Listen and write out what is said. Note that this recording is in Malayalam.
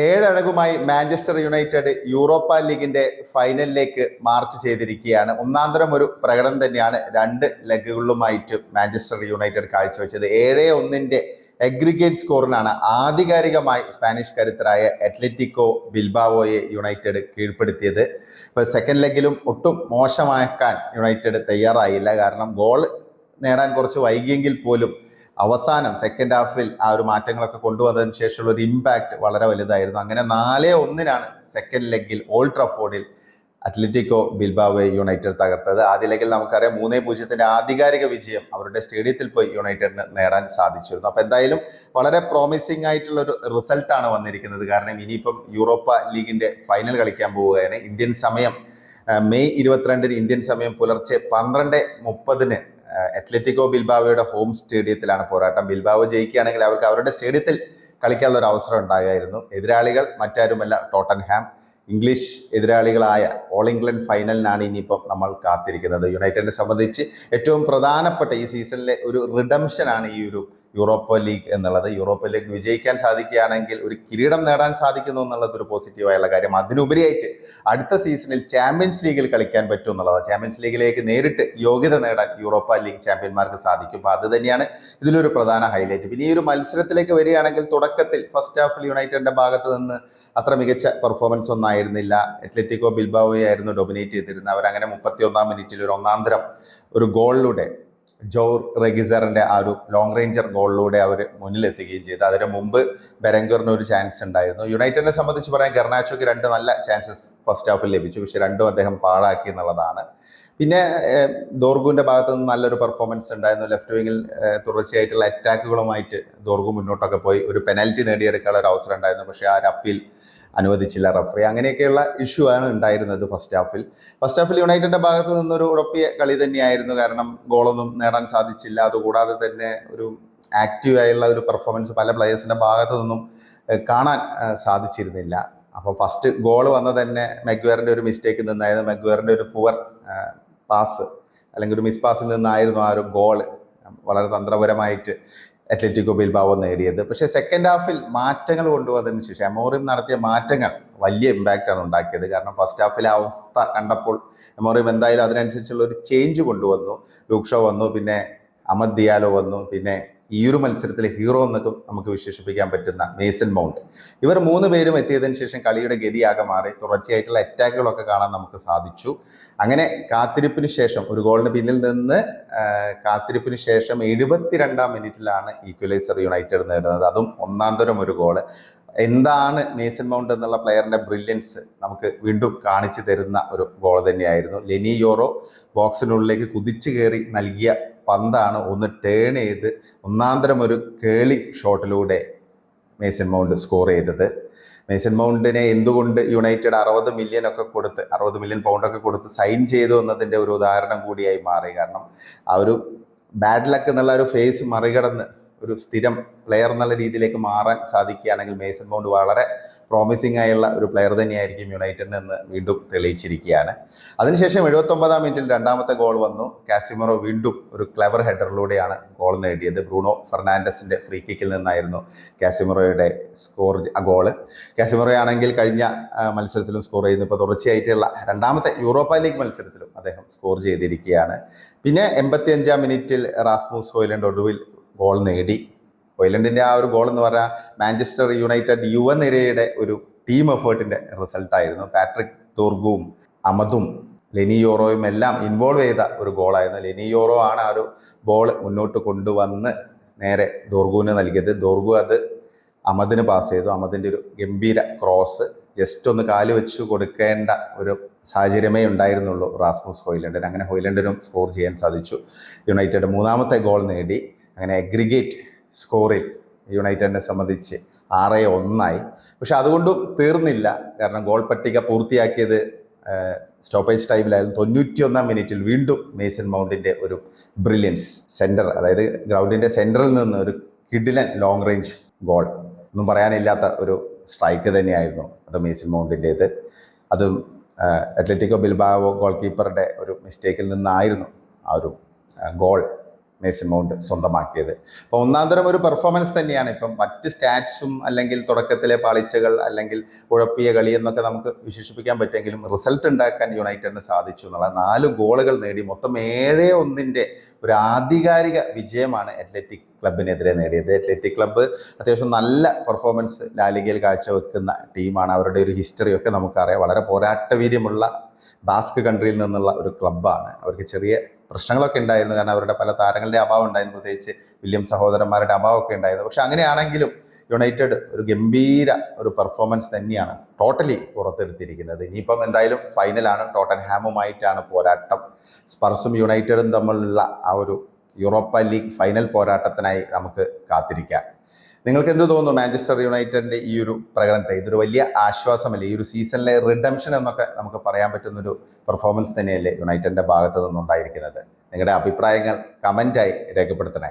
ഏഴഴകുമായി മാഞ്ചസ്റ്റർ യുണൈറ്റഡ് യൂറോപ്പ ലീഗിന്റെ ഫൈനലിലേക്ക് മാർച്ച് ചെയ്തിരിക്കുകയാണ്. ഒന്നാന്തരം ഒരു പ്രകടനം തന്നെയാണ് രണ്ട് ലെഗുകളിലുമായിട്ട് മാഞ്ചസ്റ്റർ യുണൈറ്റഡ് കാഴ്ചവെച്ചത്. 7-1 അഗ്രിഗേറ്റ് സ്കോറിനാണ് ആധികാരികമായി സ്പാനിഷ് കരുത്തരായ അത്ലറ്റിക്കോ ബിൽബാവോയെ യുണൈറ്റഡ് കീഴ്പ്പെടുത്തിയത്. ഇപ്പോൾ സെക്കൻഡ് ലെഗിലും ഒട്ടും മോശമാക്കാൻ യുണൈറ്റഡ് തയ്യാറായില്ല. കാരണം ഗോൾ നേടാൻ കുറച്ച് വൈകിയെങ്കിൽ പോലും അവസാനം സെക്കൻഡ് ഹാഫിൽ ആ ഒരു മാറ്റങ്ങളൊക്കെ കൊണ്ടുവന്നതിന് ശേഷമുള്ള ഒരു ഇമ്പാക്റ്റ് വളരെ വലുതായിരുന്നു. അങ്ങനെ 4-1 സെക്കൻഡ് ലെഗിൽ ഓൾഡ് ട്രഫോർഡിൽ അത്ലറ്റിക്കോ ബിൽബാവോയെ യുണൈറ്റഡ് തകർത്തത്. ആദ്യ ലെഗിൽ നമുക്കറിയാം 3-0 ആധികാരിക വിജയം അവരുടെ സ്റ്റേഡിയത്തിൽ പോയി യുണൈറ്റഡിന് നേടാൻ സാധിച്ചിരുന്നു. അപ്പോൾ എന്തായാലും വളരെ പ്രോമിസിംഗ് ആയിട്ടുള്ള ഒരു റിസൾട്ടാണ് വന്നിരിക്കുന്നത്. കാരണം ഇനിയിപ്പം യൂറോപ്പ ലീഗിന്റെ ഫൈനൽ കളിക്കാൻ പോവുകയാണ്. ഇന്ത്യൻ സമയം മെയ് 22 ഇന്ത്യൻ സമയം പുലർച്ചെ 12:30 അത്ലറ്റിക്കോ ബിൽബാവോയുടെ ഹോം സ്റ്റേഡിയത്തിലാണ് പോരാട്ടം. ബിൽബാവോ ജയിക്കുകയാണെങ്കിൽ അവർക്ക് അവരുടെ സ്റ്റേഡിയത്തിൽ കളിക്കാനുള്ള ഒരു അവസരം ഉണ്ടായിരുന്നു. എതിരാളികൾ മറ്റാരുമല്ല, ടോട്ടൻഹാം. ഇംഗ്ലീഷ് എതിരാളികളായ ഓൾ ഇംഗ്ലണ്ട് ഫൈനലിനാണ് ഇനിയിപ്പം നമ്മൾ കാത്തിരിക്കുന്നത്. യുണൈറ്റഡിനെ സംബന്ധിച്ച് ഏറ്റവും പ്രധാനപ്പെട്ട ഈ സീസണിലെ ഒരു റിഡംഷനാണ് ഈ ഒരു യൂറോപ്പ ലീഗ് എന്നുള്ളത്. യൂറോപ്പ ലീഗ് വിജയിക്കാൻ സാധിക്കുകയാണെങ്കിൽ ഒരു കിരീടം നേടാൻ സാധിക്കുന്നു എന്നുള്ളത് ഒരു പോസിറ്റീവായുള്ള കാര്യം. അതിനുപരിയായിട്ട് അടുത്ത സീസണിൽ ചാമ്പ്യൻസ് ലീഗിൽ കളിക്കാൻ പറ്റും എന്നുള്ളത്. ചാമ്പ്യൻസ് ലീഗിലേക്ക് നേരിട്ട് യോഗ്യത നേടാൻ യൂറോപ്പ ലീഗ് ചാമ്പ്യന്മാർക്ക് സാധിക്കും. അപ്പോൾ അത് തന്നെയാണ് ഇതിലൊരു പ്രധാന ഹൈലൈറ്റ്. പിന്നെ ഈ ഒരു മത്സരത്തിലേക്ക് വരികയാണെങ്കിൽ തുടക്കത്തിൽ ഫസ്റ്റ് ഹാഫിൽ യുണൈറ്റഡിന്റെ ഭാഗത്ത് നിന്ന് അത്ര മികച്ച പെർഫോമൻസ് ഒന്നും ആയിരുന്നില്ല. അത്ലറ്റിക്കോ ബിൽബാവോയെ ആയിരുന്നു ഡൊമിനേറ്റ് ചെയ്തിരുന്നത്. അവരങ്ങനെ 31-ാം മിനിറ്റിൽ ഒരു ഒന്നാന്തരം ഒരു ഗോളിലൂടെ ജോർ റെഗിസറിന്റെ ആ ഒരു ലോങ് റേഞ്ചർ ഗോളിലൂടെ അവർ മുന്നിലെത്തുകയും ചെയ്തു. അതിന് മുമ്പ് ബെരംഗറിന് ഒരു ചാൻസ് ഉണ്ടായിരുന്നു. യുണൈറ്റഡിനെ സംബന്ധിച്ച് പറയാൻ ഗർനാച്ചോയ്ക്ക് 2 നല്ല ചാൻസസ് ഫസ്റ്റ് ഹാഫിൽ ലഭിച്ചു. പക്ഷെ രണ്ടും അദ്ദേഹം പാഴാക്കി എന്നുള്ളതാണ്. പിന്നെ ദോർഗുവിന്റെ ഭാഗത്ത് നിന്ന് നല്ലൊരു പെർഫോമൻസ് ഉണ്ടായിരുന്നു. ലെഫ്റ്റ് വിങ്ങിൽ തുടർച്ചയായിട്ടുള്ള അറ്റാക്കുകളുമായിട്ട് ദോർഗു മുന്നോട്ടൊക്കെ പോയി ഒരു പെനൽറ്റി നേടിയെടുക്കാനുള്ള ഒരു അവസരം ഉണ്ടായിരുന്നു. പക്ഷേ ആ ഒരു അപ്പീൽ അനുവദിച്ചില്ല റഫറി. അങ്ങനെയൊക്കെയുള്ള ഇഷ്യൂ ആണ് ഉണ്ടായിരുന്നത് ഫസ്റ്റ് ഹാഫിൽ യുണൈറ്റഡിന്റെ ഭാഗത്ത് നിന്നൊരു ഉറപ്പിയ കളി തന്നെയായിരുന്നു. കാരണം ഗോളൊന്നും നേടാൻ സാധിച്ചില്ല. അതുകൂടാതെ തന്നെ ഒരു ആക്റ്റീവായുള്ള ഒരു പെർഫോമൻസ് പല പ്ലെയേഴ്സിന്റെ ഭാഗത്തു നിന്നും കാണാൻ സാധിച്ചിരുന്നില്ല. അപ്പോൾ ഫസ്റ്റ് ഗോൾ വന്നത് തന്നെ മെഗ്വയറിന്റെ ഒരു മിസ്റ്റേക്കിൽ നിന്നായിരുന്നു. മെഗ്വയറിന്റെ ഒരു പുവർ പാസ് അല്ലെങ്കിൽ ഒരു മിസ് പാസിൽ നിന്നായിരുന്നു ആ ഒരു ഗോള് വളരെ തന്ത്രപരമായിട്ട് അത്ലറ്റിക്കോ ബിൽബാവോ നേടിയത്. പക്ഷേ സെക്കൻഡ് ഹാഫിൽ മാറ്റങ്ങൾ കൊണ്ടുവന്നതിന് ശേഷം എമോറിം നടത്തിയ മാറ്റങ്ങൾ വലിയ ഇമ്പാക്റ്റാണ് ഉണ്ടാക്കിയത്. കാരണം ഫസ്റ്റ് ഹാഫിലെ അവസ്ഥ കണ്ടപ്പോൾ എമോറിം എന്തായാലും അതിനനുസരിച്ചുള്ള ഒരു ചേഞ്ച് കൊണ്ടുവന്നു. ലൂക്ക് ഷോ വന്നു, പിന്നെ അമദ് ദിയാലോ വന്നു, പിന്നെ ഈ ഒരു മത്സരത്തിലെ ഹീറോ എന്നൊക്കെ നമുക്ക് വിശേഷിപ്പിക്കാൻ പറ്റുന്ന മേസൺ മൗണ്ട്. ഇവർ 3 പേരും എത്തിയതിനു ശേഷം കളിയുടെ ഗതിയാകെ മാറി. തുടർച്ചയായിട്ടുള്ള അറ്റാക്കുകളൊക്കെ കാണാൻ നമുക്ക് സാധിച്ചു. അങ്ങനെ കാത്തിരിപ്പിന് ശേഷം ഒരു ഗോളിന് പിന്നിൽ നിന്ന് കാത്തിരിപ്പിന് ശേഷം 72-ാം മിനിറ്റിലാണ് ഈക്വലൈസർ യുണൈറ്റഡ് നേടുന്നത്. അതും ഒന്നാന്തരം ഒരു ഗോള്. എന്താണ് മേസൺ മൗണ്ട് എന്നുള്ള പ്ലെയറിന്റെ ബ്രില്യൻസ് നമുക്ക് വീണ്ടും കാണിച്ചു തരുന്ന ഒരു ഗോൾ തന്നെയായിരുന്നു. ലെനി യോറോ ബോക്സിനുള്ളിലേക്ക് കുതിച്ചു കയറി നൽകിയ പന്താണ് ഒന്ന് ടേൺ ചെയ്ത് ഒന്നാന്തരം ഒരു കേളിംഗ് ഷോട്ടിലൂടെ മേസൺ മൗണ്ട് സ്കോർ ചെയ്തത്. മേസൺ മൗണ്ടിനെ എന്തുകൊണ്ട് യുണൈറ്റഡ് 60 മില്യൺ പൗണ്ടൊക്കെ കൊടുത്ത് സൈൻ ചെയ്തു എന്നതിൻ്റെ ഒരു ഉദാഹരണം കൂടിയായി മാറി. കാരണം ആ ഒരു ബാഡ് ലക്ക് എന്നുള്ള ഒരു ഫേസ് മറികടന്ന് ഒരു സ്ഥിരം പ്ലെയർ എന്നുള്ള രീതിയിലേക്ക് മാറാൻ സാധിക്കുകയാണെങ്കിൽ മേസൺ മൗണ്ട് വളരെ പ്രോമിസിംഗ് ആയുള്ള ഒരു പ്ലെയർ തന്നെയായിരിക്കും യുണൈറ്റഡിന് എന്ന് വീണ്ടും തെളിയിച്ചിരിക്കുകയാണ്. അതിനുശേഷം 79-ാം മിനിറ്റിൽ രണ്ടാമത്തെ ഗോൾ വന്നു. കാസിമറോ വീണ്ടും ഒരു ക്ലെവർ ഹെഡറിലൂടെയാണ് ഗോൾ നേടിയത്. ബ്രൂണോ ഫെർണാണ്ടസിന്റെ ഫ്രീ കിക്കിൽ നിന്നായിരുന്നു കാസിമറോയുടെ ഗോള്. കാസിമറോ ആണെങ്കിൽ കഴിഞ്ഞ മത്സരത്തിലും സ്കോർ ചെയ്യുന്നു. ഇപ്പോൾ തുടർച്ചയായിട്ടുള്ള രണ്ടാമത്തെ യൂറോപ്പ ലീഗ് മത്സരത്തിലും അദ്ദേഹം സ്കോർ ചെയ്തിരിക്കുകയാണ്. പിന്നെ 85-ാം മിനിറ്റിൽ റാസ്മുസ് ഹോയ്ലൻഡ് ഒടുവിൽ ഗോൾ നേടി. ഹോയ്ലൻഡിന്റെ ആ ഒരു ഗോൾ എന്ന് പറഞ്ഞാൽ മാഞ്ചസ്റ്റർ യുണൈറ്റഡ് യുവനിരയുടെ ഒരു ടീം എഫേർട്ടിന്റെ റിസൾട്ടായിരുന്നു. പാട്രിക് ദോർഗുവും അമദും ലെനി യോറോയും എല്ലാം ഇൻവോൾവ് ചെയ്ത ഒരു ഗോളായിരുന്നു. ലെനി യോറോ ആണ് ആ ഒരു ബോൾ മുന്നോട്ട് കൊണ്ടുവന്ന് നേരെ ദോർഗുവിന് നൽകിയത്. ദോർഗു അത് അമദിന് പാസ് ചെയ്തു. അമദിന്റെ ഒരു ഗംഭീര ക്രോസ് ജസ്റ്റ് ഒന്ന് കാല് വെച്ച് കൊടുക്കേണ്ട ഒരു സാഹചര്യമേ ഉണ്ടായിരുന്നുള്ളൂ റാസ്മുസ് ഹോയ്ലൻഡിന്. അങ്ങനെ ഹോയ്ലൻഡിനും സ്കോർ ചെയ്യാൻ സാധിച്ചു. യുണൈറ്റഡ് 3ാമത്തെ ഗോൾ നേടി. അങ്ങനെ അഗ്രിഗേറ്റ് സ്കോറിൽ യുണൈറ്റഡിനെ സംബന്ധിച്ച് 6-1. പക്ഷെ അതുകൊണ്ടും തീർന്നില്ല. കാരണം ഗോൾ പട്ടിക പൂർത്തിയാക്കിയത് സ്റ്റോപ്പേജ് ടൈമിലായിരുന്നു. 91-ാം മിനിറ്റിൽ വീണ്ടും മേസൺ മൗണ്ടിന്റെ ഒരു ബ്രില്യൻസ് സെന്റർ, അതായത് ഗ്രൗണ്ടിന്റെ സെന്ററിൽ നിന്ന് ഒരു കിഡിലൻ ലോങ് റേഞ്ച് ഗോൾ. ഒന്നും പറയാനില്ലാത്ത ഒരു സ്ട്രൈക്ക് തന്നെയായിരുന്നു അത് മേസൺ മൗണ്ടിൻ്റേത്. അതും അത്ലറ്റിക്കോ ബിൽബാവോ ഗോൾ കീപ്പറുടെ ഒരു മിസ്റ്റേക്കിൽ നിന്നായിരുന്നു ആ ഒരു ഗോൾ മേസൺ മൗണ്ട് സ്വന്തമാക്കിയത്. അപ്പോൾ ഒന്നാന്തരം ഒരു പെർഫോമൻസ് തന്നെയാണ്. ഇപ്പം മറ്റ് സ്റ്റാറ്റ്സും അല്ലെങ്കിൽ തുടക്കത്തിലെ പാളിച്ചകൾ അല്ലെങ്കിൽ ഉഴപ്പിയ കളി എന്നൊക്കെ നമുക്ക് വിശേഷിപ്പിക്കാൻ പറ്റുമെങ്കിലും റിസൾട്ട് ഉണ്ടാക്കാൻ യുണൈറ്റഡിന് സാധിച്ചു എന്നുള്ള 4 ഗോളുകൾ നേടി മൊത്തം 7-1 ഒരു ആധികാരിക വിജയമാണ് അത്ലറ്റിക് ക്ലബിനെതിരെ നേടിയത്. അത്ലറ്റിക് ക്ലബ്ബ് അത്യാവശ്യം നല്ല പെർഫോമൻസ് ലാലിഗയിൽ കാഴ്ചവെക്കുന്ന ടീമാണ്. അവരുടെ ഒരു ഹിസ്റ്ററിയൊക്കെ നമുക്കറിയാം. വളരെ പോരാട്ടവീര്യമുള്ള ബാസ്ക് കൺട്രിയിൽ നിന്നുള്ള ഒരു ക്ലബ്ബാണ്. അവർക്ക് ചെറിയ പ്രശ്നങ്ങളൊക്കെ ഉണ്ടായിരുന്നു, കാരണം അവരുടെ പല താരങ്ങളുടെ അഭാവം ഉണ്ടായിരുന്നു, പ്രത്യേകിച്ച് വില്യം സഹോദരന്മാരുടെ അഭാവമൊക്കെ ഉണ്ടായിരുന്നു. പക്ഷെ അങ്ങനെയാണെങ്കിലും യുണൈറ്റഡ് ഒരു ഗംഭീര ഒരു പെർഫോമൻസ് തന്നെയാണ് ടോട്ടലി പുറത്തെടുത്തിരിക്കുന്നത്. ഇനിയിപ്പം എന്തായാലും ഫൈനലാണ്, ടോട്ടൻഹാമുമായിട്ടാണ് പോരാട്ടം. സ്പർസും യുണൈറ്റഡും തമ്മിലുള്ള ആ ഒരു യൂറോപ്പ ലീഗ് ഫൈനൽ പോരാട്ടത്തിനായി നമുക്ക് കാത്തിരിക്കാം. നിങ്ങൾക്ക് എന്ത് തോന്നുന്നു മാഞ്ചസ്റ്റർ യുണൈറ്റഡിന്റെ ഈ ഒരു പ്രകടനത്തെ? ഇതൊരു വലിയ ആശ്വാസമല്ലേ? ഈ ഒരു സീസണിലെ റിഡംഷൻ എന്നൊക്കെ നമുക്ക് പറയാൻ പറ്റുന്നൊരു പെർഫോമൻസ് തന്നെയല്ലേ യുണൈറ്റഡിന്റെ ഭാഗത്ത് നിന്നുണ്ടായിരിക്കുന്നത്? നിങ്ങളുടെ അഭിപ്രായങ്ങൾ കമൻ്റായി രേഖപ്പെടുത്തണേ.